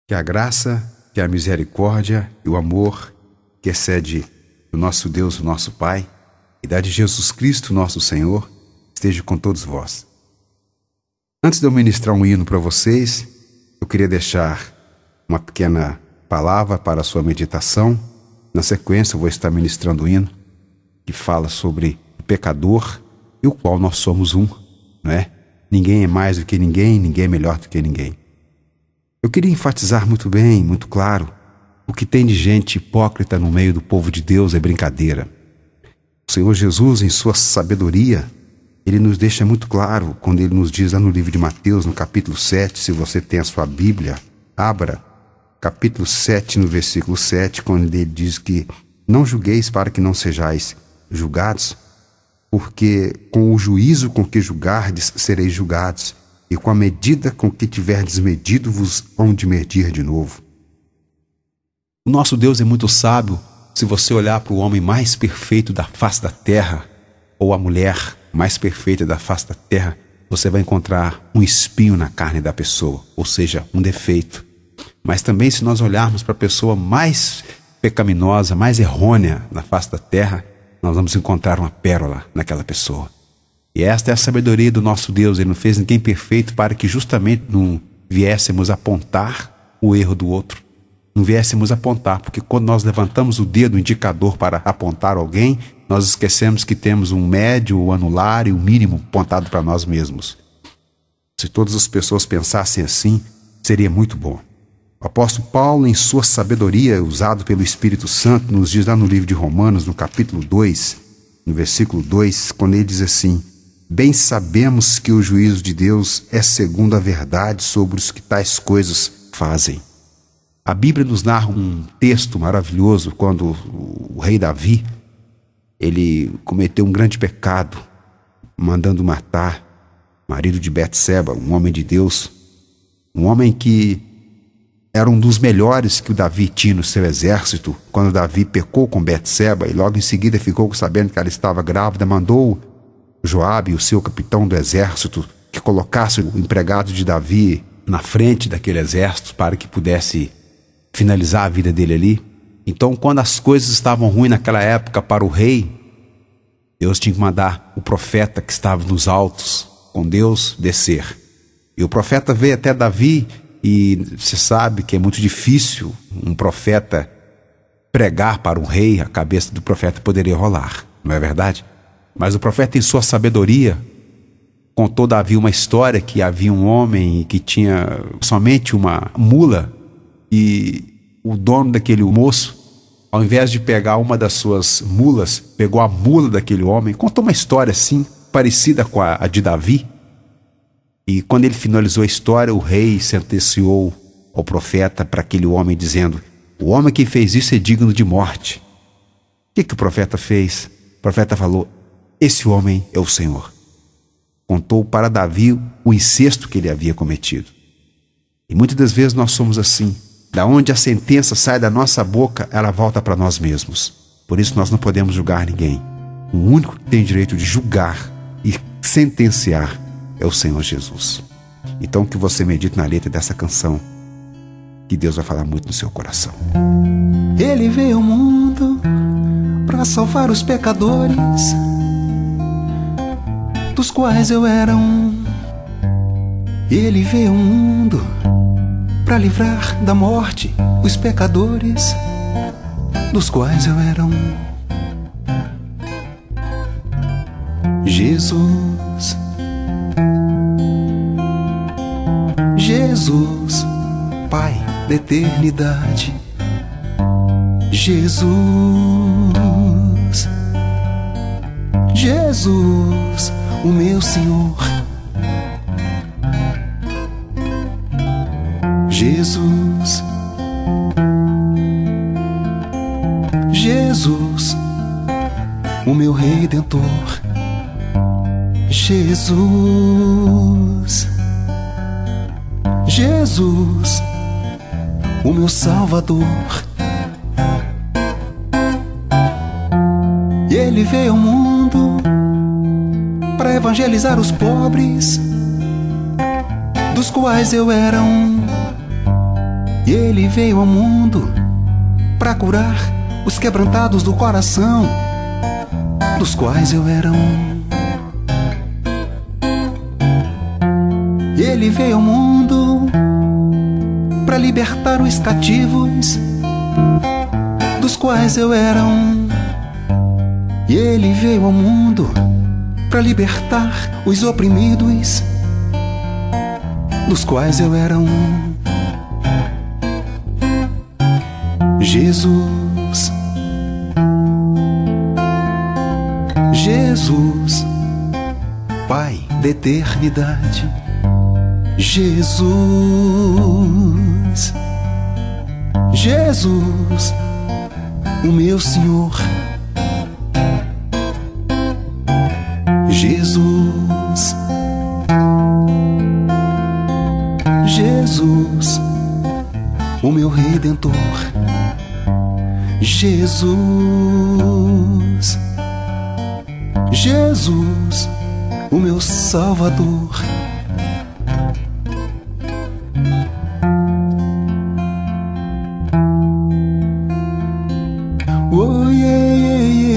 Que a graça, que a misericórdia e o amor que excede o nosso Deus, o nosso Pai, e da de Jesus Cristo, nosso Senhor, esteja com todos vós. Antes de eu ministrar um hino para vocês, eu queria deixar uma pequena palavra para a sua meditação. Na sequência, eu vou estar ministrando um hino que fala sobre o pecador e o qual nós somos um, não é? Ninguém é mais do que ninguém, ninguém é melhor do que ninguém. Eu queria enfatizar muito bem, muito claro, o que tem de gente hipócrita no meio do povo de Deus é brincadeira. O Senhor Jesus, em sua sabedoria, Ele nos deixa muito claro quando Ele nos diz lá no livro de Mateus, no capítulo 7, se você tem a sua Bíblia, abra, capítulo 7, no versículo 7, quando Ele diz que não julgueis para que não sejais julgados, porque com o juízo com que julgardes sereis julgados, e com a medida com que tiverdes medido vos hão de medir de novo. O nosso Deus é muito sábio. Se você olhar para o homem mais perfeito da face da terra, ou a mulher mais perfeita da face da terra, você vai encontrar um espinho na carne da pessoa, ou seja, um defeito. Mas também, se nós olharmos para a pessoa mais pecaminosa, mais errônea na face da terra, nós vamos encontrar uma pérola naquela pessoa. E esta é a sabedoria do nosso Deus. Ele não fez ninguém perfeito para que justamente não viéssemos apontar o erro do outro. Não viéssemos apontar, porque quando nós levantamos o dedo, o indicador para apontar alguém, nós esquecemos que temos um médio, o anular e o mínimo apontado para nós mesmos. Se todas as pessoas pensassem assim, seria muito bom. O apóstolo Paulo, em sua sabedoria, usado pelo Espírito Santo, nos diz lá no livro de Romanos, no capítulo 2, no versículo 2, quando ele diz assim: bem sabemos que o juízo de Deus é segundo a verdade sobre os que tais coisas fazem. A Bíblia nos narra um texto maravilhoso quando o rei Davi, ele cometeu um grande pecado, mandando matar o marido de Betseba, um homem de Deus, um homem que era um dos melhores que o Davi tinha no seu exército. Quando Davi pecou com Betseba e logo em seguida ficou sabendo que ela estava grávida, mandou Joabe, o seu capitão do exército, que colocasse o empregado de Davi na frente daquele exército para que pudesse finalizar a vida dele ali. Então, quando as coisas estavam ruins naquela época para o rei, Deus tinha que mandar o profeta que estava nos altos com Deus descer. E o profeta veio até Davi, e você sabe que é muito difícil um profeta pregar para um rei. A cabeça do profeta poderia rolar, não é verdade? Mas o profeta, em sua sabedoria, contou a Davi uma história que havia um homem que tinha somente uma mula, e o dono daquele moço, ao invés de pegar uma das suas mulas, pegou a mula daquele homem. Contou uma história assim, parecida com a de Davi. E quando ele finalizou a história, o rei sentenciou ao profeta para aquele homem, dizendo: o homem que fez isso é digno de morte. O que o profeta fez? O profeta falou: esse homem é o Senhor. Contou para Davi o incesto que ele havia cometido. E muitas das vezes nós somos assim. Da onde a sentença sai da nossa boca, ela volta para nós mesmos. Por isso nós não podemos julgar ninguém. O único que tem direito de julgar e sentenciar é o Senhor Jesus. Então que você medite na letra dessa canção, que Deus vai falar muito no seu coração. Ele veio ao mundo para salvar os pecadores, dos quais eu era um. Ele veio ao mundo para livrar da morte os pecadores, dos quais eu era um. Jesus, Jesus, Pai da eternidade. Jesus, Jesus, o meu Senhor. Jesus, Jesus, o meu Redentor. Jesus, Jesus, o meu Salvador. E Ele veio ao mundo para evangelizar os pobres, dos quais eu era um. E ele veio ao mundo para curar os quebrantados do coração, dos quais eu era um. E ele veio ao mundo para libertar os cativos, dos quais eu era um. E ele veio ao mundo para libertar os oprimidos, dos quais eu era um. Jesus, Jesus, Pai da eternidade. Jesus, Jesus, o meu Senhor. Jesus, Jesus, o meu Redentor. Jesus, Jesus, o meu Salvador. Oh, yeah, yeah,